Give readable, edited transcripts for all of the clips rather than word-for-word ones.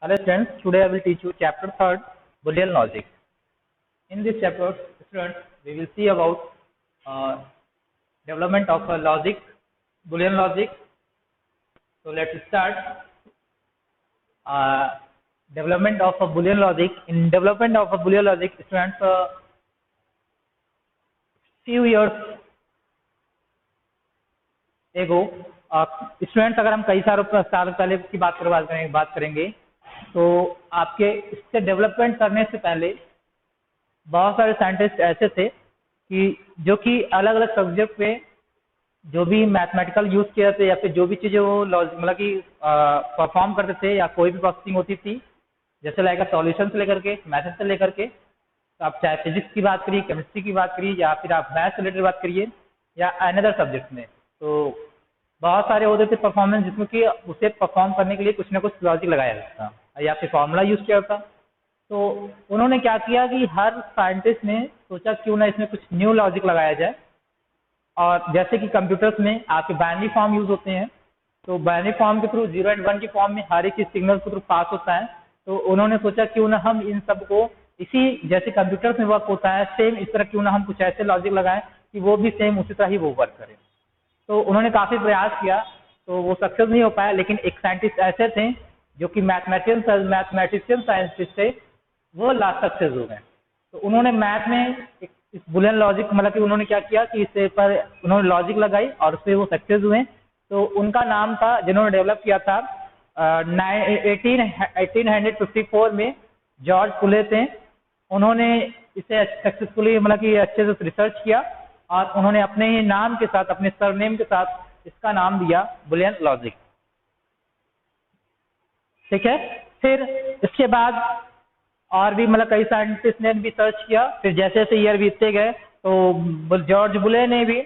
Hello students, today I will teach you chapter 3rd, Boolean logic. In this chapter, students, we will see about development of a logic, Boolean logic. So let's start. Development of a Boolean logic. In development of a Boolean logic, students, few years ago, students अगर हम कई साल पहले की बात करेंगे तो आपके इससे डेवलपमेंट करने से पहले बहुत सारे साइंटिस्ट ऐसे थे कि जो कि अलग अलग सब्जेक्ट पे जो भी मैथमेटिकल यूज किए थे या फिर जो भी चीज़ें वो मतलब कि परफॉर्म करते थे या कोई भी प्रोसेसिंग होती थी, जैसे लाइक सॉल्यूशन से लेकर के मैथड से लेकर के, तो आप चाहे फिजिक्स की बात करिए, केमिस्ट्री की बात करिए या फिर आप मैथ्स से रिलेटेड बात करिए या अनदर सब्जेक्ट में, तो बहुत सारे होते थे परफॉर्मेंस जिसमें कि उसे परफॉर्म करने के लिए कुछ ना कुछ लॉजिक लगाया जाता था या फिर फॉर्मूला यूज किया जाता। तो उन्होंने क्या किया कि हर साइंटिस्ट ने सोचा क्यों ना इसमें कुछ न्यू लॉजिक लगाया जाए। और जैसे कि कंप्यूटर्स में आपके बाइनरी फॉर्म यूज होते हैं, तो बाइनरी फॉर्म के थ्रू 0 और 1 की फॉर्म में हर एक चीज सिग्नल के थ्रू पास होता है। तो उन्होंने सोचा क्यों ना हम इन सब को इसी जैसे कंप्यूटर्स में वर्क होता है सेम इस तरह क्यों ना हम कुछ ऐसे लॉजिक लगाएं कि वो भी सेम उसी तरह ही वो वर्क करे। तो उन्होंने काफ़ी प्रयास किया, तो वो सक्सेस नहीं हो पाया, लेकिन एक साइंटिस्ट ऐसे थे जो कि मैथमेटिशियन साइंटिस्ट थे, वो लास्ट सक्सेस हो गए। तो उन्होंने मैथ में इस बुलियन लॉजिक मतलब कि उन्होंने क्या किया कि इससे पर उन्होंने लॉजिक लगाई और उससे वो सक्सेस हुए। तो उनका नाम था, जिन्होंने डेवलप किया था 1854 में जॉर्ज पुले थे। उन्होंने इसे सक्सेसफुली मतलब कि अच्छे से रिसर्च किया और उन्होंने अपने ही नाम के साथ, अपने सरनेम के साथ इसका नाम दिया बुलियन लॉजिक। ठीक है, फिर इसके बाद और भी मतलब कई साइंटिस्ट ने भी सर्च किया। फिर जैसे जैसे ईयर बीतते गए तो जॉर्ज बुले ने भी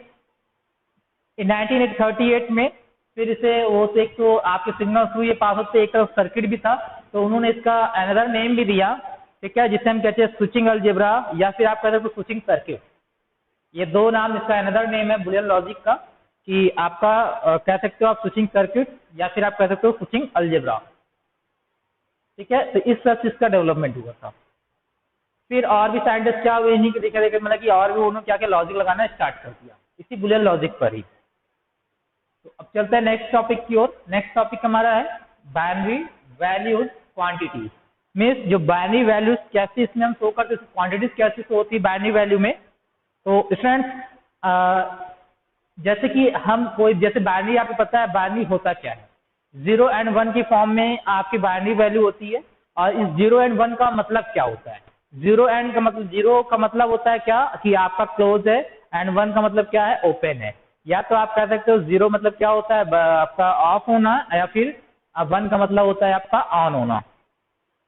1938 में फिर इसे वो एक तो आपके सिग्नल थ्रू ये पास होते, एक तरफ सर्किट भी था, तो उन्होंने इसका अनदर नेम भी दिया। ठीक है, जिसे हम कहते हैं स्विचिंग अलजेब्रा या फिर आप कहते हैं स्विचिंग सर्किट। ये दो नाम इसका अनदर नेम है बुलियन लॉजिक का, कि आपका कह सकते हो आप स्विचिंग सर्किट या फिर आप कह सकते हो स्विचिंग अलजेब्रा। ठीक है, तो इस तरह से इसका डेवलपमेंट हुआ था। फिर और भी साइंटिस्ट क्या हुए इन्हीं के देखे मतलब कि और भी उन्होंने क्या क्या लॉजिक लगाना स्टार्ट कर दिया इसी बुलियन लॉजिक पर ही। तो अब चलते हैं नेक्स्ट टॉपिक की ओर। नेक्स्ट टॉपिक हमारा है बाइनरी वैल्यूज क्वांटिटीज। मीन्स जो बाइनरी वैल्यूज कैसे इसमें हम शो करते हैं, क्वांटिटीज कैसे शो होती है बाइनरी वैल्यू में। तो स्टूडेंट्स जैसे कि हम कोई जैसे बाइनरी आपको पता है बाइनरी होता क्या है, 0 और 1 की फॉर्म में आपकी बाइनरी वैल्यू होती है। और इस 0 और 1 का मतलब क्या होता है? 0 का मतलब 0 का मतलब होता है क्या कि आपका क्लोज है, एंड 1 का मतलब क्या है ओपन है। या तो आप कह सकते हो 0 मतलब क्या होता है आपका ऑफ होना, या फिर 1 का मतलब होता है आपका ऑन होना।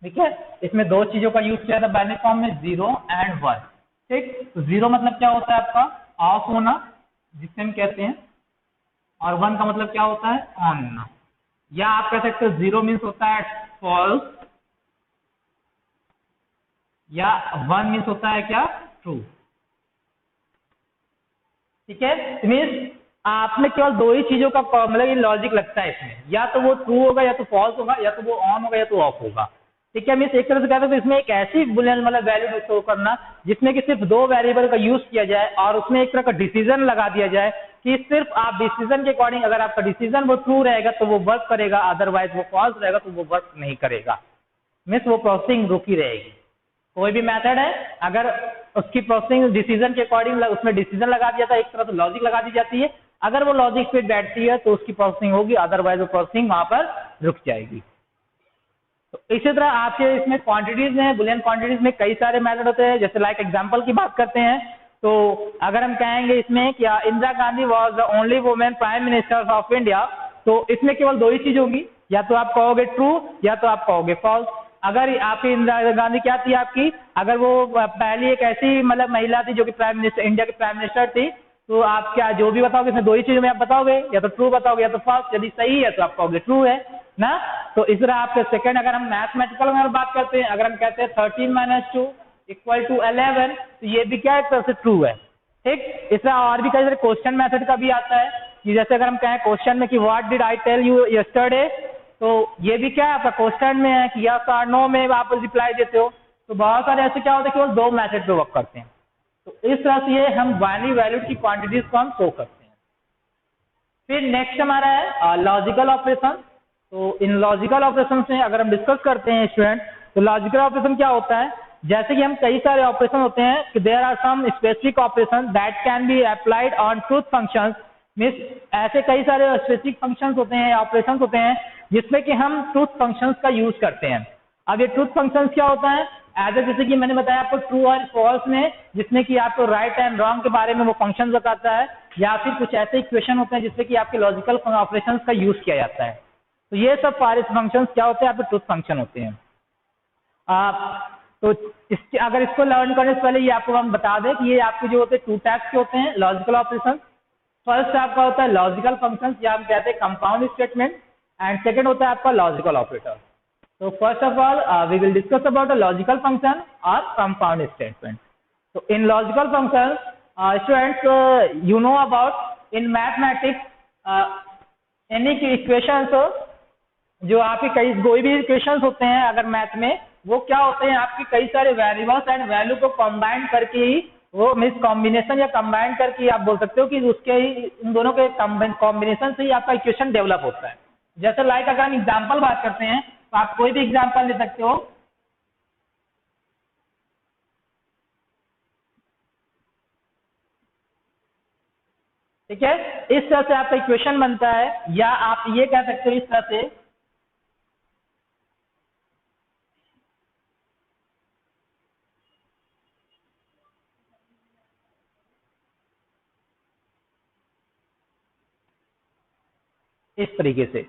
ठीक है, इसमें दो चीजों का यूज किया था बाइनरी फॉर्म में, 0 और 1। ठीक, तो 0 मतलब क्या होता है आपका ऑफ होना जिसे हम कहते हैं, और 1 का मतलब क्या होता है ऑन होना। या आप कह सकते हो 0 मीन्स होता है फॉल्स, या 1 मीन्स होता है क्या ट्रू। ठीक है, मीन्स आपने केवल दो ही चीजों का मतलब ये लॉजिक लगता है इसमें, या तो वो ट्रू होगा या तो फॉल्स होगा, या तो वो ऑन होगा या तो ऑफ होगा। ठीक है, मीन्स एक तरह से कहते हैं तो इसमें एक ऐसी बुलियन मतलब वैल्यू शो करना जिसमें कि सिर्फ दो वेरिएबल का यूज किया जाए और उसमें एक तरह का डिसीजन लगा दिया जाए कि सिर्फ आप डिसीजन के अकॉर्डिंग, अगर आपका डिसीजन वो ट्रू रहेगा तो वो वर्क करेगा, अदरवाइज वो फॉल्स रहेगा तो वो वर्क नहीं करेगा। मीन्स वो प्रोसेसिंग रुकी रहेगी। कोई भी मेथड है अगर उसकी प्रोसेसिंग डिसीजन के अकॉर्डिंग उसमें डिसीजन लगा दिया था, एक तरह से लॉजिक लगा दी जाती है, अगर वो लॉजिक फिर बैठती है तो उसकी प्रोसेसिंग होगी, अदरवाइज वो प्रोसेसिंग वहां पर रुक जाएगी। तो इसी तरह आपके इसमें क्वांटिटीज हैं, बुलियन क्वांटिटीज में कई सारे मेथड होते हैं। जैसे लाइक एग्जांपल की बात करते हैं तो अगर हम कहेंगे इसमें कि Indira Gandhi was the only women prime minister of India, तो इसमें केवल दो ही चीज होगी, या तो आप कहोगे ट्रू या तो आप कहोगे फॉल्स। अगर आपकी इंदिरा गांधी क्या थी आपकी, अगर वो पहली एक ऐसी मतलब महिला थी जो कि प्राइम मिनिस्टर इंडिया की प्राइम मिनिस्टर थी, तो आप क्या जो भी बताओगे इसमें दो ही चीजों में आप बताओगे, या तो ट्रू बताओगे या तो फॉल्स। यदि सही है तो आप कहोगे ट्रू है ना। तो इस तरह आपके सेकंड, अगर हम मैथमेटिकल में बात करते हैं, अगर हम कहते हैं 13 - 2 = 11, तो ये भी क्या एक तरह से ट्रू है। ठीक, इस तरह और भी कई क्वेश्चन मेथड का भी आता है कि जैसे अगर हम कहें क्वेश्चन में कि what did I tell you yesterday, तो ये भी क्या है आपका क्वेश्चन में है कि यस और नो में आप रिप्लाई देते हो। तो बहुत सारे ऐसे क्या होता है कि वो दो मेथड पे वर्क करते हैं। तो इस तरह से ये हम बाइनरी वैल्यूड की क्वांटिटीज को हम शो करते हैं। फिर नेक्स्ट हमारा है लॉजिकल ऑपरेशन। तो इन लॉजिकल ऑपरेशन में अगर हम डिस्कस करते हैं स्टूडेंट, तो लॉजिकल ऑपरेशन क्या होता है, जैसे कि हम कई सारे ऑपरेशन होते हैं कि there are some specific operation that can be applied on truth functions. Means ऐसे कई सारे स्पेसिफिक फंक्शंस होते हैं, ऑपरेशंस होते हैं जिसमें कि हम ट्रूथ फंक्शंस का यूज करते हैं। अब ये ट्रूथ फंक्शंस क्या होता है, जैसे कि मैंने बताया आपको ट्रू और फॉल्स में, जिसमें कि आपको राइट एंड रॉन्ग के बारे में वो फंक्शन बताता है, या फिर कुछ ऐसे इक्वेशन होते हैं जिससे कि आपके लॉजिकल ऑपरेशंस का यूज किया जाता है। तो ये सब सारे फंक्शंस क्या होते हैं, आपके ट्रूथ फंक्शन होते हैं। तो अगर इसको लर्न करने से पहले ये आपको हम बता दें कि ये आपके जो होते हैं टू टाइप्स के होते हैं लॉजिकल ऑपरेशन। फर्स्ट आपका होता है लॉजिकल फंक्शंस, या हम कहते हैं कंपाउंड स्टेटमेंट, एंड सेकंड होता है आपका logical operator. So first of all, we will discuss about a logical function or compound statement. So in logical functions, students, you know about in mathematics, any equations, जो आपके कई कोई भी equations होते हैं अगर मैथ में, वो क्या होते हैं आपके कई सारे वेरिएबल्स एंड वैल्यू को कंबाइन करके ही, वो मीन्स कॉम्बिनेशन या कंबाइन करके आप बोल सकते हो कि उसके ही इन दोनों के कॉम्बिनेशन से ही आपका इक्वेशन डेवलप होता है। जैसे लाइक अगर हम एग्जांपल बात करते हैं तो आप कोई भी एग्जांपल ले सकते हो। ठीक है, इस तरह से आपका इक्वेशन बनता है, या आप ये कह सकते हो इस तरह से, इस तरीके से।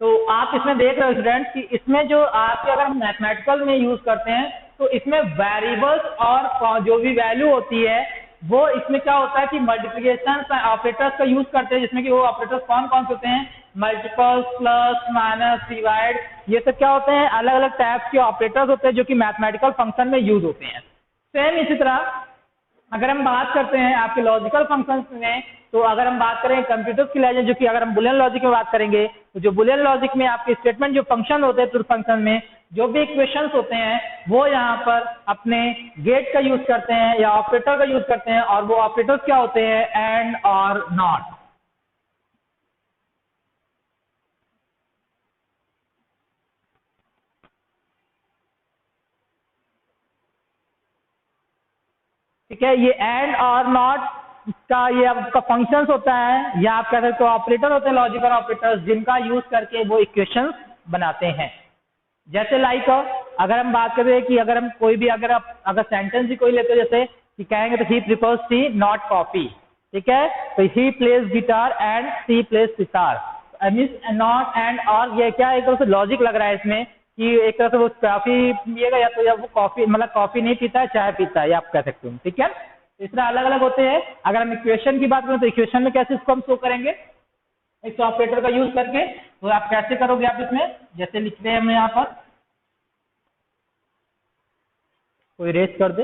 तो आप इसमें देख रहे हो स्टूडेंट्स कि इसमें जो आपके अगर हम मैथमेटिकल में यूज करते हैं तो इसमें वेरिएबल्स और जो भी वैल्यू होती है वो इसमें क्या होता है कि मल्टीप्लिकेशन ऑपरेटर्स का यूज करते हैं, जिसमें कि वो ऑपरेटर्स कौन कौन से होते हैं, मल्टीपल्स, प्लस, माइनस, डिवाइड, ये सब क्या होते हैं अलग अलग टाइप्स के ऑपरेटर्स होते हैं जो कि मैथमेटिकल फंक्शन में यूज होते हैं। सेम इसी तरह अगर हम बात करते हैं आपके लॉजिकल फंक्शंस में, तो अगर हम बात करें कंप्यूटर्स की लैंग्वेज, जो कि अगर हम बुलियन लॉजिक में बात करेंगे, तो जो बुलियन लॉजिक में आपके स्टेटमेंट जो फंक्शन होते हैं, ट्रूथ फंक्शन में जो भी इक्वेशंस होते हैं वो यहाँ पर अपने गेट का यूज करते हैं या ऑपरेटर का यूज करते हैं, और वो ऑपरेटर्स क्या होते हैं, एंड और नॉट। ठीक है, ये एंड और नॉट का ये आपका फंक्शंस होता है, या आप कह सकते हो ऑपरेटर होते हैं लॉजिकल ऑपरेटर्स, जिनका यूज करके वो इक्वेशंस बनाते हैं। जैसे लाइक अगर हम बात करें कि अगर हम कोई भी अगर सेंटेंस भी कोई लेते हो, जैसे कि कहेंगे तो he prefers tea not coffee. ठीक है, तो he plays guitar and she plays sitar. Means not and और, ये क्या एक तरह से लॉजिक लग रहा है इसमें कि एक तरह से वो कॉफी पिएगा या तो या वो कॉफी मतलब कॉफी नहीं पीता है, चाय पीता है, ये आप कह सकते हो। ठीक है, इस तरह अलग अलग होते हैं। अगर हम इक्वेशन की बात करें तो इक्वेशन में कैसे इसको हम शो करेंगे, इस ऑपरेटर का यूज करके। तो आप कैसे करोगे, आप इसमें जैसे लिखते हैं हम यहाँ पर, कोई रेस कर दे,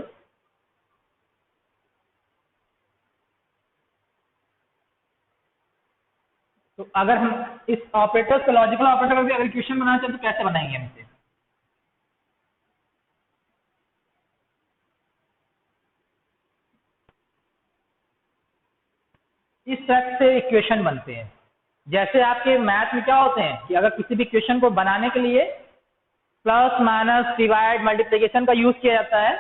तो अगर हम इस ऑपरेटर का लॉजिकल ऑपरेटर का भी अगर इक्वेशन बनाना चाहते तो कैसे बनाएंगे हम इसे, इस तरह से इक्वेशन बनते हैं। जैसे आपके मैथ में क्या होते हैं कि अगर किसी भी इक्वेशन को बनाने के लिए प्लस, माइनस, डिवाइड, मल्टीप्लिकेशन का यूज किया जाता है,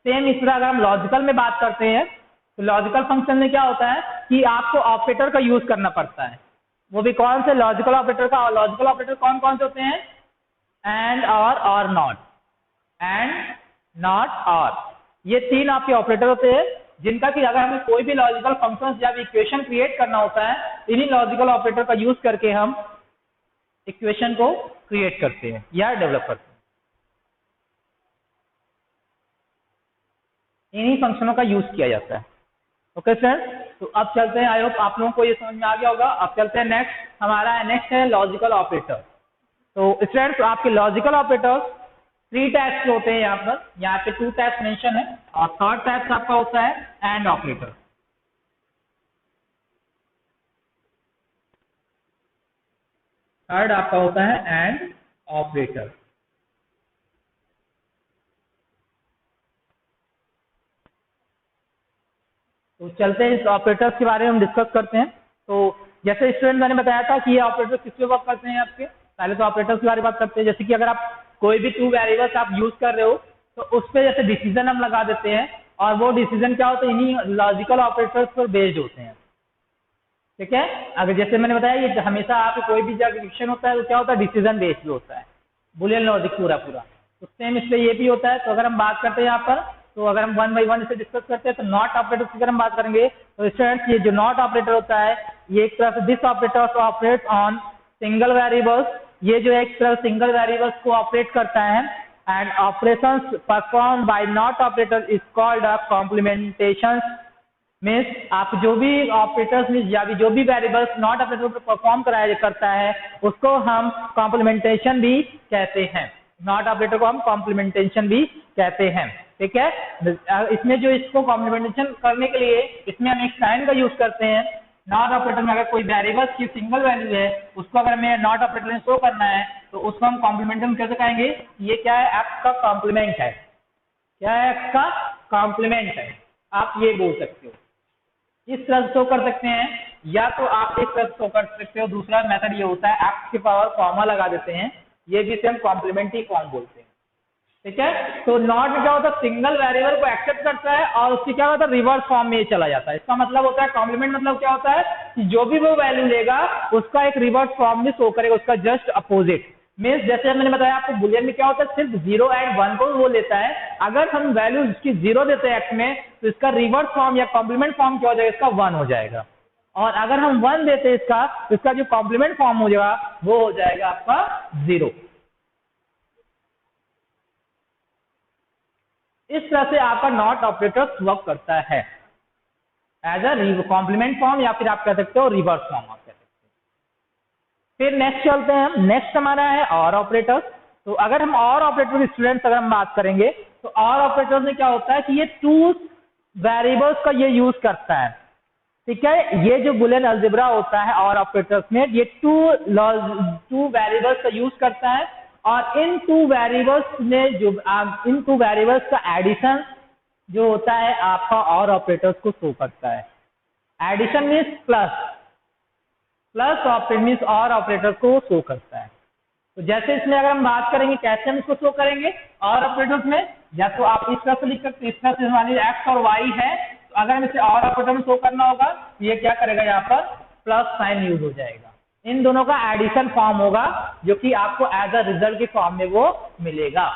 सेम इस तरह अगर हम लॉजिकल में बात करते हैं तो लॉजिकल फंक्शन में क्या होता है कि आपको ऑपरेटर का यूज करना पड़ता है। वो भी कौन से, लॉजिकल ऑपरेटर का। और लॉजिकल ऑपरेटर कौन कौन से होते हैं, एंड और नॉट, एंड नॉट और, ये तीन आपके ऑपरेटर होते हैं जिनका कि अगर हमें कोई भी लॉजिकल फंक्शन या इक्वेशन क्रिएट करना होता है, इन्हीं लॉजिकल ऑपरेटर का यूज करके हम इक्वेशन को क्रिएट करते हैं या डेवलप करते हैं। इन्हीं फंक्शनों का यूज किया जाता है। ओके फ्रेंड्स, तो अब चलते हैं, आई होप आप लोगों को ये समझ में आ गया होगा। अब चलते हैं नेक्स्ट, हमारा नेक्स्ट है लॉजिकल ऑपरेटर। तो फ्रेंड्स आपके लॉजिकल ऑपरेटर्स थ्री टाइप्स के होते हैं, यहाँ पे टू टाइप्स मेंशन है, और थर्ड टाइप्स आपका होता है एंड ऑपरेटर। थर्ड आपका होता है एंड ऑपरेटर। तो चलते हैं इस ऑपरेटर्स के बारे में हम डिस्कस करते हैं। तो जैसे स्टूडेंट मैंने बताया था कि ये ऑपरेटर्स किस पे वर्क करते हैं आपके, पहले तो ऑपरेटर्स के बारे में बात करते हैं। जैसे कि अगर आप कोई भी टू वेरिएबल्स आप यूज कर रहे हो तो उस पर जैसे डिसीजन हम लगा देते हैं, और वो डिसीजन क्या होता है, इन्हीं लॉजिकल ऑपरेटर्स पर बेस्ड होते हैं। ठीक है, अगर जैसे मैंने बताया ये हमेशा आप कोई भी जब एग्जीक्यूशन होता है तो क्या होता है, डिसीजन बेस्ड होता है, बुलियन लॉजिक पूरा पूरा। तो सेम इसलिए ये भी होता है। तो अगर हम बात करते हैं यहाँ पर, तो अगर हम वन बाई वन इसे डिस्कस करते हैं तो नॉट ऑपरेटर की अगर हम बात करेंगे तो स्टूडेंट्स ये जो नॉट ऑपरेटर होता है ये एक तरह से this operator operate on single variables, ये जो एक तरह सिंगल वेरिएबल्स को ऑपरेट करता है। And operations perform by not operator is called a complementation. Means आप जो भी ऑपरेटर्स मीन्स या भी जो भी वेरिएबल्स नॉट ऑपरेटर पर परफॉर्म कराया करता है उसको हम कॉम्प्लीमेंटेशन भी कहते हैं। नॉट ऑपरेटर को हम कॉम्प्लीमेंटेशन भी कहते हैं। ठीक है, इसमें जो इसको कॉम्प्लीमेंटेशन करने के लिए इसमें हम एक साइन का यूज करते हैं। नॉट ऑपरेटर में अगर कोई वेरिएबल्स की सिंगल वैल्यू है उसको अगर हमें नॉट ऑपरेटर में शो करना है तो उसको हम कॉम्प्लीमेंटेशन कैसे कहेंगे, ये क्या है, एक्स का कॉम्प्लीमेंट है। क्या है, एक्स का कॉम्प्लीमेंट है, आप ये बोल सकते हो। इस तरह शो कर सकते हैं, या तो आप इस तरह शो कर सकते हो। दूसरा मेथड ये होता है एक्स की पावर कॉमा लगा देते हैं, ये भी हम कॉम्प्लीमेंट्री फॉर्म बोलते हैं। ठीक है, तो नॉट में क्या होता है, सिंगल वेरिएबल को एक्सेप्ट करता है और उसकी क्या होता है, रिवर्स फॉर्म में चला जाता है। इसका मतलब होता है कॉम्प्लीमेंट मतलब क्या होता है कि जो भी वो वैल्यू लेगा उसका एक रिवर्स फॉर्म में शो करेगा, उसका जस्ट अपोजिट। मीन्स जैसे मैंने बताया आपको बुलियन में क्या होता है, सिर्फ 0 एंड 1 को वो लेता है। अगर हम वैल्यू इसकी 0 देते हैं एक्स में तो इसका रिवर्स फॉर्म या कॉम्प्लीमेंट फॉर्म क्या हो जाएगा, इसका 1 हो जाएगा। और अगर हम 1 देते हैं इसका तो इसका जो कॉम्प्लीमेंट फॉर्म हो जाएगा वो हो जाएगा आपका 0। इस तरह से आपका नॉट ऑपरेटर वर्क करता है एज अ कॉम्प्लीमेंट फॉर्म, या फिर आप कह सकते हो रिवर्स फॉर्म आप कह सकते हो। फिर नेक्स्ट चलते हैं, नेक्स्ट हमारा है और ऑपरेटर्स। तो अगर हम और ऑपरेटर स्टूडेंट्स अगर हम बात करेंगे तो और ऑपरेटर्स में क्या होता है कि ये टू वेरिएबल्स का ये यूज करता है। ठीक है, ये जो बुलियन अलजेब्रा होता है और ऑपरेटर्स में ये टू वेरिएबल्स का यूज करता है, और इन टू वेरिएबल्स में जो इन टू वेरिएबल्स का एडिशन जो होता है आपका और ऑपरेटर्स को शो करता है। Addition means plus, plus operator means और ऑपरेटर को शो करता है। तो जैसे इसमें अगर हम बात करेंगे कैसे हम इसको शो करेंगे और ऑपरेटर्स में, या तो आप इस तरह से लिख सकते हैं, इस तरह से हमारी एक्स और वाई है, तो अगर हम इसे और ऑपरेटर में शो करना होगा तो ये क्या करेगा, यहाँ पर प्लस साइन यूज हो जाएगा। इन दोनों का एडिशन फॉर्म होगा जो कि आपको एज अ रिजल्ट के फॉर्म में वो मिलेगा।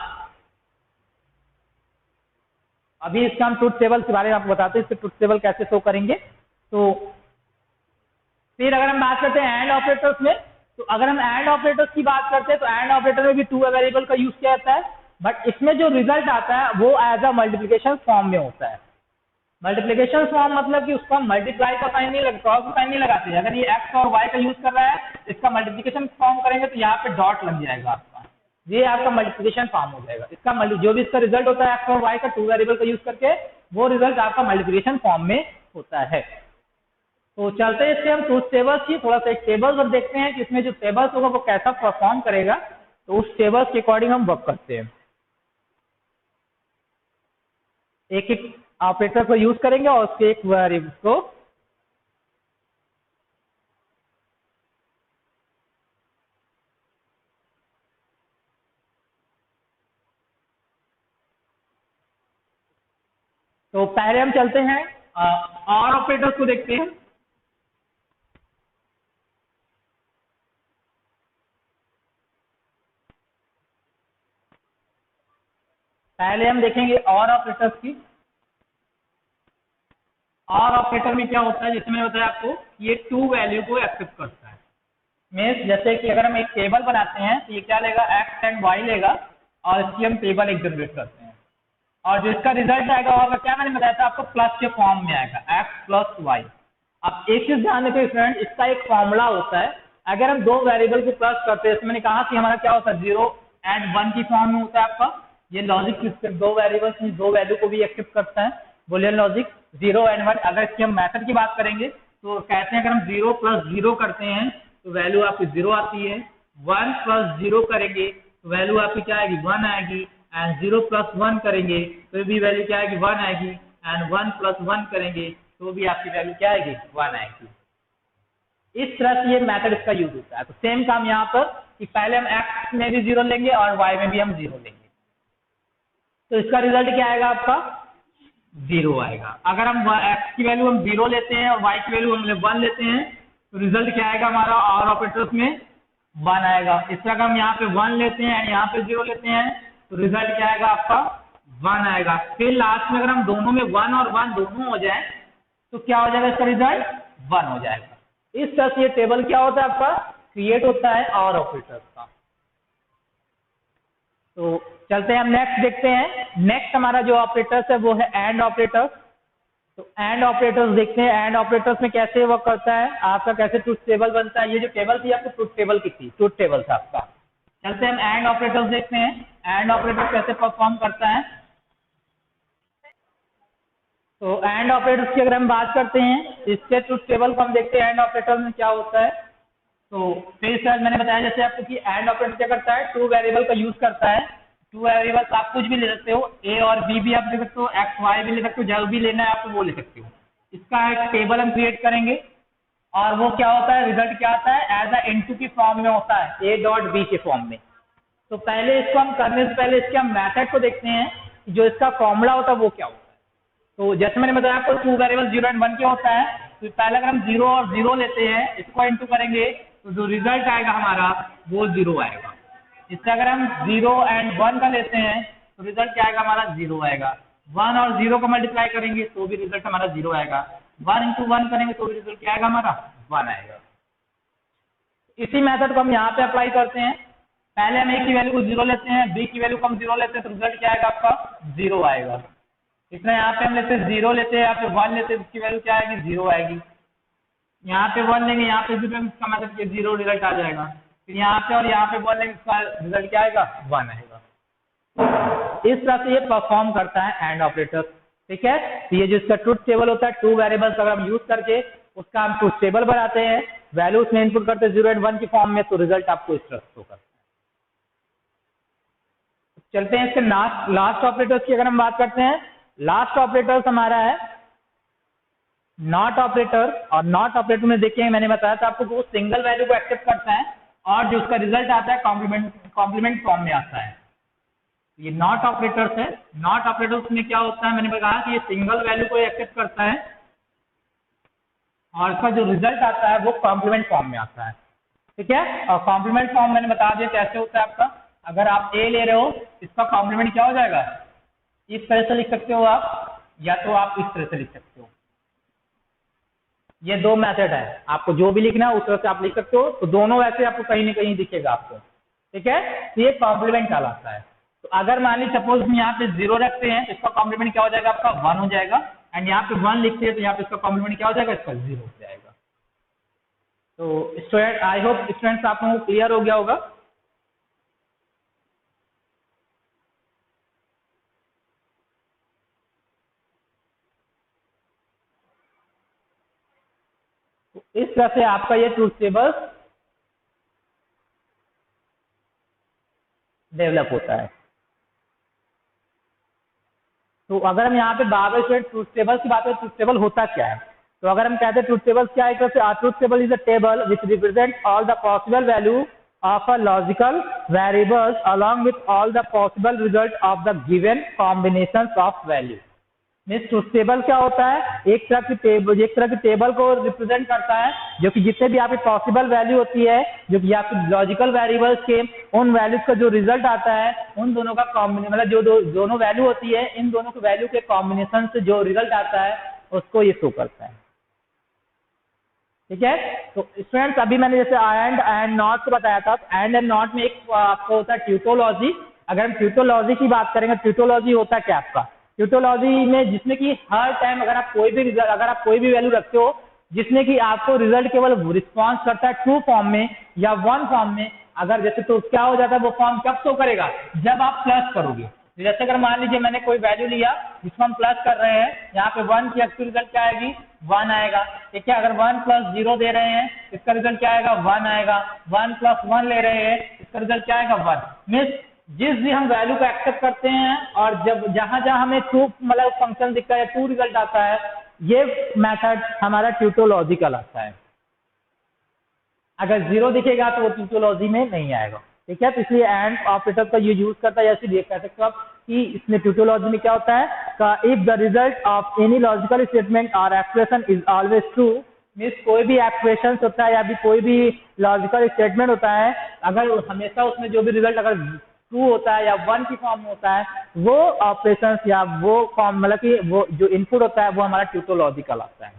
अभी इसका हम ट्रुथ टेबल के बारे में आपको बताते हैं, इससे ट्रुथ टेबल कैसे शो करेंगे। तो फिर अगर हम बात करते हैं एंड ऑपरेटर्स में, तो अगर हम एंड ऑपरेटर्स की बात करते हैं तो एंड ऑपरेटर में भी टू वेरिएबल का यूज किया जाता है, बट इसमें जो रिजल्ट आता है वो एज अ मल्टीप्लिकेशन फॉर्म में होता है। मल्टीप्लिकेशन फॉर्म मतलब कि उसका मल्टीप्लाई का साइन नहीं लगा, क्रॉस का साइन नहीं लगाते हैं। अगर ये एक्स और वाई का यूज कर रहा है इसका मल्टीप्लिकेशन फॉर्म करेंगे तो यहाँ पे डॉट लग जाएगा आपका, ये आपका मल्टीप्लिकेशन फॉर्म हो जाएगा। इसका जो भी इसका रिजल्ट होता है एक्स और वाई का टू वेरिएबल का यूज करके, वो रिजल्ट आपका मल्टीप्लिकेशन फॉर्म में होता है। तो चलते हैं इससे हम ट्रूथ टेबल्स की थोड़ा सा एक टेबल्स और देखते हैं कि इसमें जो टेबल्स होगा वो कैसा परफॉर्म करेगा। तो उस टेबल्स के अकॉर्डिंग हम वर्क करते हैं, एक एक ऑपरेटर को यूज करेंगे और उसके एक वेरिएबल को तो पहले हम चलते हैं और ऑपरेटर्स को देखते हैं। पहले हम देखेंगे और ऑपरेटर्स की। और ऑपरेटर में क्या होता है, जैसे मैंने बताया आपको, ये टू वैल्यू को एक्सेप्ट करता है। मीन्स जैसे कि अगर हम एक टेबल बनाते हैं तो ये क्या लेगा, एक्स एंड वाई लेगा और इसकी हम टेबल एक जनरेट करते हैं, और जो इसका रिजल्ट आएगा और क्या मैंने बताया था आपको, प्लस के फॉर्म में आएगा, एक्स प्लस वाई। अब एक चीज ध्यान रखिए स्टूडेंट, इसका एक फॉर्मूला होता है। अगर हम दो वेरिएबल को प्लस करते हैं, मैंने कहा कि हमारा क्या होता है, 0 एंड 1 की फॉर्म में होता है आपका। ये लॉजिक दो वेरिएबल्स में दो वैल्यू को भी एक्सेप्ट करता है, बुलियन लॉजिक 0 एंड 1। अगर इसकी हम मेथड की बात करेंगे तो कहते हैं अगर हम 0 + 0 करते हैं तो वैल्यू आपकी 0 आती है, 1 + 0 करेंगे तो वैल्यू आपकी क्या आएगी 1 आएगी, एंड 0 + 1 करेंगे तो भी वैल्यू क्या आएगी 1 आएगी, एंड 1 + 1 करेंगे तो भी आपकी वैल्यू क्या आएगी 1 आएगी। इस तरह से ये मेथड इसका यूज होता है। तो सेम काम यहाँ पर कि पहले हम x में भी 0 लेंगे और y में भी हम 0 लेंगे, तो इसका रिजल्ट क्या आएगा आपका 0 आएगा। अगर हम x की वैल्यू हम 0 लेते हैं और y की वैल्यू हम 1 लेते हैं तो रिजल्ट क्या आएगा हमारा और ऑपरेटर्स में 1 आएगा। इस तरह हम यहाँ पे 1 लेते हैं और यहाँ पे 0 लेते हैं तो रिजल्ट क्या आएगा आपका 1 आएगा। फिर लास्ट में अगर हम दोनों में 1 और 1 दोनों हो जाए तो क्या हो जाएगा, इसका रिजल्ट 1 हो जाएगा। इस तरह से ये टेबल क्या होता है आपका क्रिएट होता है और ऑपरेटर्स का। तो चलते हैं हम नेक्स्ट देखते हैं। नेक्स्ट हमारा जो ऑपरेटर्स है वो है एंड ऑपरेटर्स। तो एंड ऑपरेटर्स देखते हैं, एंड ऑपरेटर्स में कैसे वर्क करता है, आपका कैसे ट्रुथ टेबल बनता है। ये जो टेबल थी आपको ट्रुथ टेबल की थी, ट्रुथ टेबल था आपका। चलते हैं हम एंड ऑपरेटर्स देखते हैं, एंड ऑपरेटर कैसे परफॉर्म करता है। तो एंड ऑपरेटर्स की अगर हम बात करते हैं, इसके ट्रुथ टेबल को हम देखते हैं एंड ऑपरेटर में क्या होता है। तो फिर सर मैंने बताया जैसे आपको कि एंड ऑपरेटर क्या करता है, 2 वेरिएबल का यूज करता है। 2 वेरिएबल्स आप कुछ भी ले सकते हो, ए और बी भी आप ले सकते हो, एक्स वाई भी ले सकते हो, जो भी लेना है आपको वो ले सकते हो। इसका एक टेबल हम क्रिएट करेंगे और वो क्या होता है, रिजल्ट क्या आता है एज अ इनटू की फॉर्म में होता है, ए डॉट बी के फॉर्म में। तो पहले इसको हम करने से पहले इसके हम मेथड को देखते हैं, जो इसका फॉर्मूला होता है वो क्या होता है। तो जैसे मैंने बताया आपको 2 वेरिएबल 0 एंड 1 क्या होता है। तो पहले अगर हम 0 और 0 लेते हैं, इसको इंटू करेंगे तो जो रिजल्ट आएगा हमारा वो 0 आएगा। इससे अगर हम 0 एंड 1 का लेते हैं तो रिजल्ट क्या आएगा हमारा 0 आएगा। 1 और 0 को मल्टीप्लाई करेंगे तो भी रिजल्ट हमारा 0 आएगा। 1 × 1 करेंगे तो भी रिजल्ट क्या आएगा हमारा 1 आएगा। इसी मेथड को हम यहाँ पे अप्लाई करते हैं। पहले हम ए की वैल्यू को 0 लेते हैं, बी की वैल्यू को हम 0 लेते हैं तो रिजल्ट क्या आएगा आपका 0 आएगा। इतना यहाँ पे हम लेते हैं 0 लेते हैं, यहाँ पे 1 लेते हैं, इसकी वैल्यू क्या आएगी 0 आएगी। यहाँ पे 1 लेंगे, यहाँ पे 0, इसका मतलब कि 0 रिजल्ट आ जाएगा। फिर यहाँ पे और यहाँ पे 1 लेंगे, इसका रिजल्ट क्या आएगा 1 आएगा। इस तरह से ये परफॉर्म करता है एंड ऑपरेटर। ठीक है, तो ये जो इसका ट्रुथ टेबल होता है, 2 वेरिएबल्स अगर हम यूज करके उसका हम ट्रुथ टेबल बनाते हैं, वैल्यू उसमें इनपुट करते हैं 0 एंड 1 की फॉर्म में, तो रिजल्ट आपको इस तरह शो करता है। चलते हैं इसके लास्ट ऑपरेटर्स की अगर हम बात करते हैं। लास्ट ऑपरेटर्स हमारा है नॉट ऑपरेटर। और नॉट ऑपरेटर में देखिए मैंने बताया था आपको वो सिंगल वैल्यू को एक्सेप्ट करता है और जो उसका रिजल्ट आता है कॉम्प्लीमेंट फॉर्म में आता है। ये नॉट ऑपरेटर्स है। नॉट ऑपरेटर्स में क्या होता है, मैंने बताया कि ये सिंगल वैल्यू को एक्सेप्ट करता है और इसका जो रिजल्ट आता है वो कॉम्प्लीमेंट फॉर्म में आता है। ठीक है, और कॉम्प्लीमेंट फॉर्म मैंने बता दिया कैसे होता है आपका। अगर आप ए ले रहे हो, इसका कॉम्प्लीमेंट क्या हो जाएगा, इस तरह से लिख सकते हो आप, या तो आप इस तरह से लिख सकते हो। ये 2 मेथड है, आपको जो भी लिखना है उस तरह से आप लिख सकते हो। तो दोनों वैसे आपको कहीं ना कहीं दिखेगा आपको। ठीक है, तो ये कॉम्प्लीमेंट कहलाता है। तो अगर मान लीजिए सपोज हम यहाँ पे 0 रखते हैं, इसका कॉम्प्लीमेंट क्या हो जाएगा आपका 1 हो जाएगा। एंड यहाँ पे 1 लिखते हैं तो यहाँ पे इसका कॉम्प्लीमेंट क्या हो जाएगा, इसका 0 हो जाएगा। तो स्टूडेंट, आई होप स्टूडेंट्स आप लोगों को क्लियर हो गया होगा। तो इस तरह से आपका ये ट्रुथ टेबल डेवलप होता है। तो अगर हम यहाँ पे बार स्टूडेंट ट्रुथ टेबल की बात करें, ट्रुथ टेबल होता क्या है। तो अगर हम कहते हैं ट्रुथ टेबल क्या है, truth table is a table which represent all the possible value of a logical variables along with all the possible result of the given combinations of value। Means truth table क्या होता है, एक तरह की table को represent करता है जो कि जितने भी आपकी पॉसिबल वैल्यू होती है, जो कि आपकी लॉजिकल वेरिएबल्स के उन वैल्यूज का जो रिजल्ट आता है उन दोनों का कॉम्बिनेशन, मतलब जो दोनों वैल्यू होती है इन दोनों के वैल्यू के कॉम्बिनेशन से जो रिजल्ट आता है उसको ये शो करता है। ठीक है, तो स्टूडेंट्स अभी मैंने जैसे एंड नॉट को बताया था, एंड नॉट में एक आपको होता है ट्यूटोलॉजी। अगर हम ट्यूटोलॉजी की बात करेंगे, ट्यूटोलॉजी होता है क्या आपका, ट्यूटोलॉजी में जिसमें कि हर टाइम अगर आप कोई भी वैल्यू रखते हो जिसमें कि आपको रिजल्ट केवल रिस्पॉन्स करता है ट्रू फॉर्म में या 1 फॉर्म में, अगर जैसे तो क्या हो जाता है, वो फॉर्म कब शो करेगा, जब आप प्लस करोगे। जैसे अगर मान लीजिए मैंने कोई वैल्यू लिया जिसको हम प्लस कर रहे हैं, यहाँ पे 1 की एक्चुअल रिजल्ट क्या आएगी 1 आएगा। ठीक है, अगर 1 प्लस 0 दे रहे हैं इसका रिजल्ट क्या आएगा, 1 आएगा। 1 प्लस 1 ले रहे हैं इसका रिजल्ट क्या आएगा, 1। मीन्स जिस भी हम वैल्यू को एक्सेप्ट करते हैं और जब जहां जहां हमें ट्रू मतलब फंक्शन दिखता है, ट्रू रिजल्ट आता है, ये मेथड हमारा ट्यूटोलॉजी कहलाता है। अगर 0 दिखेगा तो वो ट्यूटोलॉजी में नहीं आएगा। ठीक है, तो इसलिए एंड ऑपरेटर का ये यूज करता है। ऐसे कह सकते हो आप कि इसमें ट्यूटोलॉजी में क्या होता है का if the result of any logical statement और expression is always true, means कोई भी एक्सप्रेशन होता है या भी कोई भी लॉजिकल स्टेटमेंट होता है, अगर हमेशा उसमें जो भी रिजल्ट अगर ट्रू होता है या 1 की फॉर्म में होता है, वो ऑपरेशन या वो फॉर्म मतलब कि वो जो इनपुट होता है वो हमारा ट्यूटोलॉजी कहलाता है।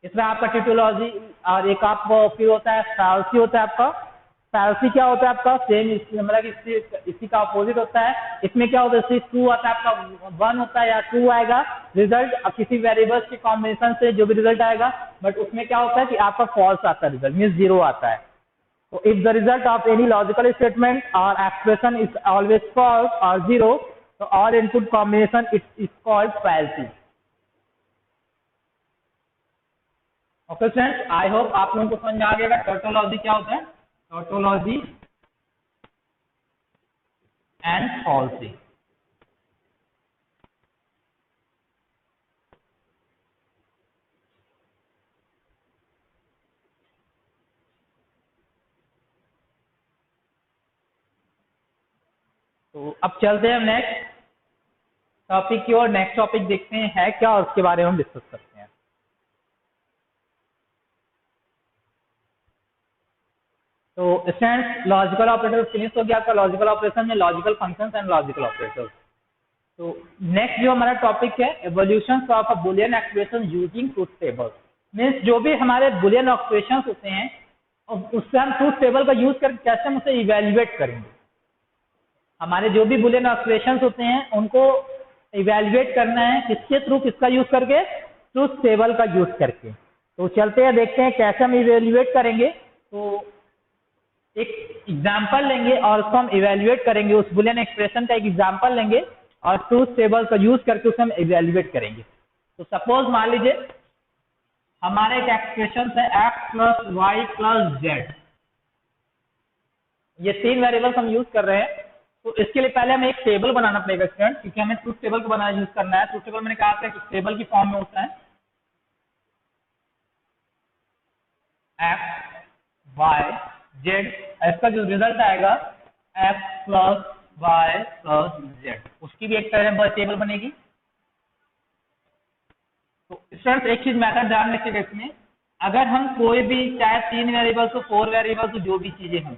इसमें आपका ट्यूटोलॉजी और एक आप फिर होता है फैल्सी होता है आपका। फैल्सी क्या होता है आपका, सेम मतलब इसी का अपोजिट होता है। इसमें क्या होता है, ट्रू आता है आपका 1 होता है या ट्रू आएगा रिजल्ट अब किसी वेरिएबल्स के कॉम्बिनेशन से जो भी रिजल्ट आएगा, बट उसमें क्या होता है कि आपका फॉल्स आता है रिजल्ट, मीन्स 0 आता है। तो if the result of any logical statement और एक्सप्रेशन इज ऑलवेज फॉल्स और 0, तो all input combination is called fallacy. Okay friends, I hope आप लोगों को समझ में आ गया टोटोलॉजी क्या होता है, टोटोलॉजी एंड फॉल्सी। तो अब चलते हैं नेक्स्ट टॉपिक की ओर। नेक्स्ट टॉपिक देखते हैं है क्या और उसके बारे में हम डिस्कस करते हैं। तो स्टूडेंट्स, लॉजिकल ऑपरेटर फिनिश हो गया आपका लॉजिकल ऑपरेशन में, logical functions and logical operators. तो नेक्स्ट जो हमारा टॉपिक है evolution of a Boolean expression using truth table. Means जो भी हमारे बुलियन एक्सप्रेशन होते हैं उससे हम ट्रूथ टेबल का यूज करके कैसे हम उसे इवेल्युएट करेंगे। हमारे जो भी बुलियन एक्सप्रेशन होते हैं उनको इवेल्युएट करना है किसके थ्रू, किसका यूज करके, ट्रूथ टेबल का यूज करके। तो चलते हैं देखते हैं कैसे हम इवेल्युएट करेंगे। तो एक एग्जाम्पल लेंगे और उसको हम इवेल्युएट करेंगे, उस बुलियन एक्सप्रेशन का एक एग्जाम्पल लेंगे और ट्रूथ टेबल का यूज करके उसे हम इवेल्युएट करेंगे। तो सपोज मान लीजिए हमारे एक एक्सप्रेशन है x plus y plus z, ये 3 वेरिएबल्स हम यूज कर रहे हैं। तो इसके लिए पहले हमें एक टेबल बनाना पड़ेगा स्टूडेंट, क्योंकि हमें ट्रूथ टेबल को बनाना यूज करना है। ट्रूथ टेबल मैंने कहा था कि टेबल की फॉर्म में होता है x y z, इसका जो रिजल्ट आएगा x plus y plus z, उसकी भी एक तरह टेबल बनेगी। तो स्टूडेंट्स एक चीज मैथड ध्यान रखिएगा इसमें, अगर हम कोई भी चाहे 3 वेरिएबल्स हो 4 वेरिएबल्स हो जो भी चीजें हों,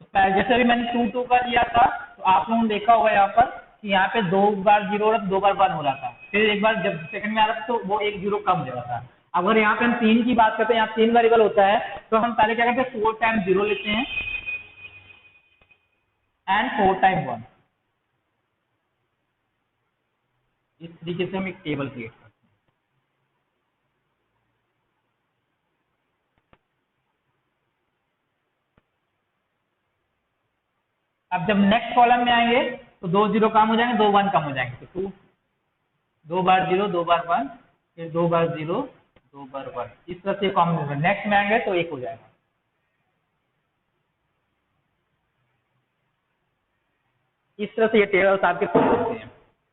तो जैसे अभी मैंने 2 2 का लिया था तो आप लोगों ने देखा होगा यहाँ पर कि यहाँ पे 2 बार 0 हो रहा था, 2 बार 1 हो रहा था, फिर एक बार जब सेकंड में आ रहा था तो वो 1 0 कम दे रहा था। अगर यहाँ पे हम 3 की बात करते हैं, यहाँ 3 वेरिएबल होता है तो हम पहले क्या करते हैं 4 टाइम 0 लेते हैं एंड 4 टाइम 1। इस तरीके से हम एक टेबल क्रिएट करते हैं। अब जब नेक्स्ट कॉलम में आएंगे तो 2 0 कम हो जाएंगे, 2 1 कम हो जाएंगे, तो 2 2 बार 0 2 बार 1, फिर 2 बार 0 2 बार 1, इस तरह से कॉम्बिनेशन। नेक्स्ट में आएंगे तो 1 हो जाएगा। इस तरह से ये टेबल्स आपके खुल सकते हैं।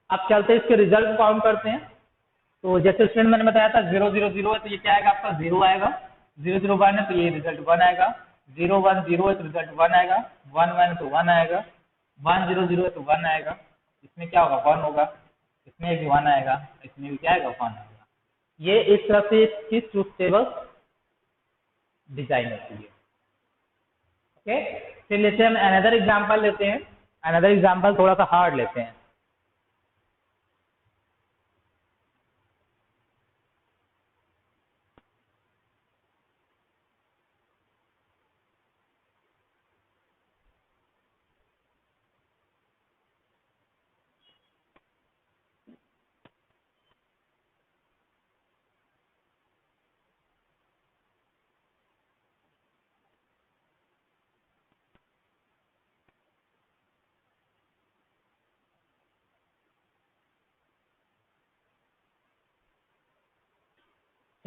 अब चलते हैं इसके रिजल्ट को काउंट करते हैं। तो जैसे स्टूडेंट मैंने बताया था 0 0 0 है तो ये क्या आएगा आपका 0 आएगा, 0 0 1 है तो ये रिजल्ट 1 आएगा, 0 1 0 है तो रिजल्ट 1 आएगा, 1 1 है तो 1 आएगा, 1 0 0 है तो 1 आएगा, इसमें क्या होगा 1 होगा, इसमें भी 1 आएगा, इसमें भी क्या आएगा 1 आएगा। ये इस तरह से इसकी ट्रूथ टेबल डिजाइन होती है। ओके, फिर लेते हैं हम अनदर एग्जांपल लेते हैं। अनदर एग्जांपल थोड़ा सा हार्ड लेते हैं।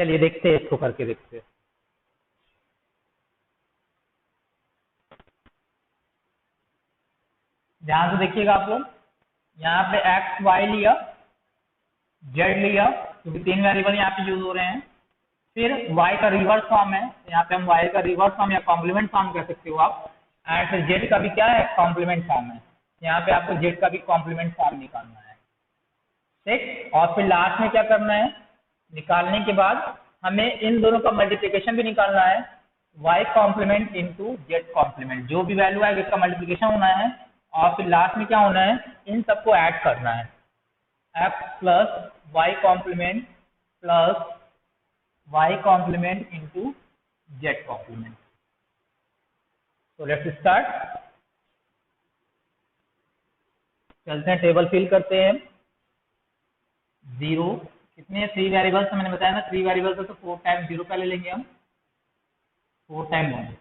चलिए देखते हैं, इसको करके देखते हैं। ध्यान से देखिएगा आप लोग, यहाँ पे एक्स वाई लिया, जेड लिया, क्योंकि 3 वेरिएबल यहाँ पे यूज हो रहे हैं। फिर y का रिवर्स फॉर्म है, यहाँ पे हम y का रिवर्स फॉर्म या कॉम्प्लीमेंट फॉर्म कह सकते हो आप। एंड फिर z का भी क्या है, कॉम्प्लीमेंट फॉर्म है। यहाँ पे आपको z का भी कॉम्प्लीमेंट फॉर्म निकालना है, ठीक। और फिर लास्ट में क्या करना है, निकालने के बाद हमें इन दोनों का मल्टीप्लीकेशन भी निकालना है, y complement into z complement, जो भी वैल्यू आएगी इसका मल्टीप्लीकेशन होना है। और फिर लास्ट में क्या होना है, इन सबको ऐड करना है, x plus y complement plus y complement into z complement. So let's start. चलते हैं, टेबल फिल करते हैं। 0 कितने 3 वेरिएबल्स मैंने बताया ना, 3 वेरिएबल्स है तो 4 टाइम 0 पहले लेंगे हम, 4 टाइम 1।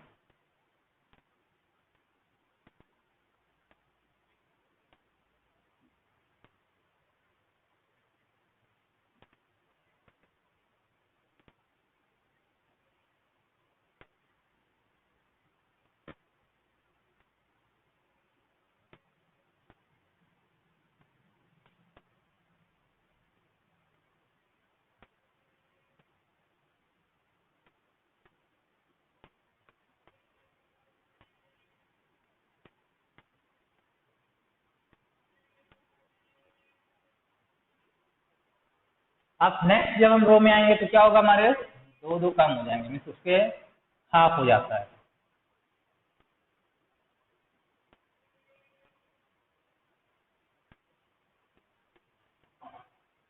अब नेक्स्ट जब हम रो में आएंगे तो क्या होगा, हमारे 2 कम हो जाएंगे, मीन्स उसके हाफ हो जाता है।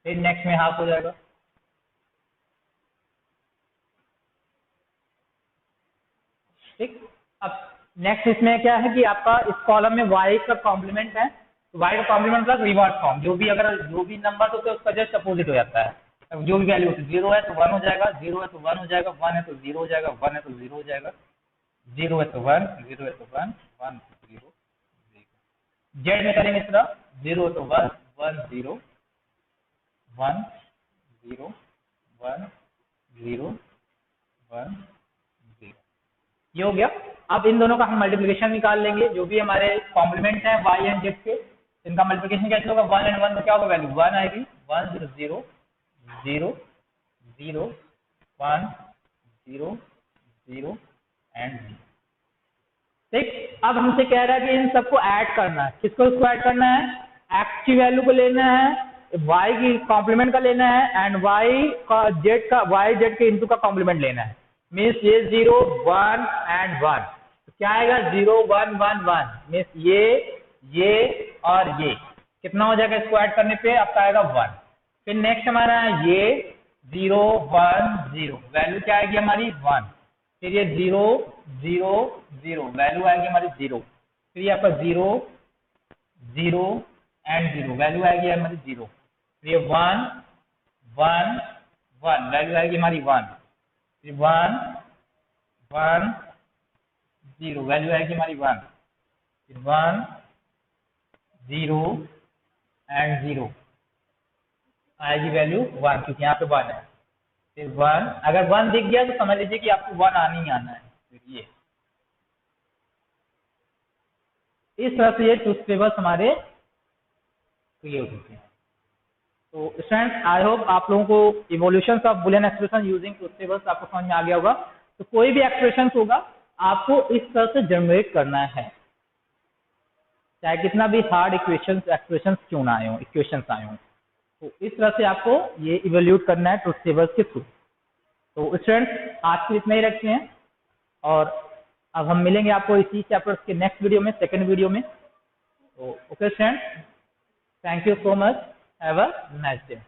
फिर नेक्स्ट में हाफ हो जाएगा, ठीक। अब नेक्स्ट इसमें क्या है कि आपका इस कॉलम में y का कॉम्प्लीमेंट है, तो y का कॉम्प्लीमेंट प्लस रिवर्स फॉर्म, जो भी नंबर होते हैं उसका जस्ट अपोजिट हो जाता है। अब जो भी वैल्यू होती है, 0 है तो 1 हो जाएगा, 0 है तो 1 हो जाएगा, 1 है तो 0 हो जाएगा, 1 है तो 0 हो जाएगा, 0 है तो 1, 0 है तो 1, 1 तो 0, 0। जेड में करेंगे इस तरह, 0 है तो 1, 1 0, 1 0, 1 0, 1 0, ये हो गया। अब इन दोनों का हम मल्टीप्लिकेशन निकाल लेंगे, जो भी हमारे कॉम्प्लीमेंट है y एंड z के, इनका मल्टीप्लिकेशन कैसे होगा, 1 एंड 1 तो क्या होगा वैल्यू, 1 आएगी, 1 0 0 0 0 1 0 0 एंड 0, ठीक। अब हमसे कह रहा है कि इन सबको ऐड करना है, किसको इसको ऐड करना है, x की वैल्यू को लेना है, y की कॉम्प्लीमेंट का लेना है, एंड y का z का y z के इंटू का कॉम्प्लीमेंट लेना है। मीन्स ये 0 1 एंड 1, तो क्या आएगा 0 1 1 1, मीन्स ये और ये कितना हो जाएगा, इसको ऐड करने पे आपका आएगा 1। फिर नेक्स्ट हमारा है ये 0 1 0, वैल्यू क्या आएगी हमारी 1। फिर ये 0 0 0, वैल्यू आएगी हमारी 0। फिर ये आपका 0 0 एंड 0, वैल्यू आएगी हमारी 0। फिर ये 1 1 1, वैल्यू आएगी हमारी 1। फिर 1 1 0, वैल्यू आएगी हमारी 1। फिर 1 0 एंड 0 आएगी वैल्यू 1, क्योंकि यहाँ पे 1 है। फिर 1, अगर 1 दिख गया तो समझ लीजिए कि आपको 1 आनी ही आना है। फिर ये इस तरह से ये ट्रूथ टेबल्स हमारे क्रिएट होते हैं। तो स्टूडेंट्स, आई होप आप लोगों को evolution of Boolean expression using truth tables आपको समझ में आ गया होगा। तो कोई भी एक्सप्रेशन होगा आपको इस तरह से जनरेट करना है, चाहे कितना भी हार्ड एक्सप्रेशन क्यों ना आए हो, इक्वेशंस आए हो, तो इस तरह से आपको ये इवोल्यूट करना है ट्रूथ टेबल्स के थ्रू। तो स्टूडेंट्स, आज के इतना ही रखते हैं, और अब हम मिलेंगे आपको इसी चैप्टर के नेक्स्ट वीडियो में, सेकंड वीडियो में। तो okay students, thank you so much, have a nice day.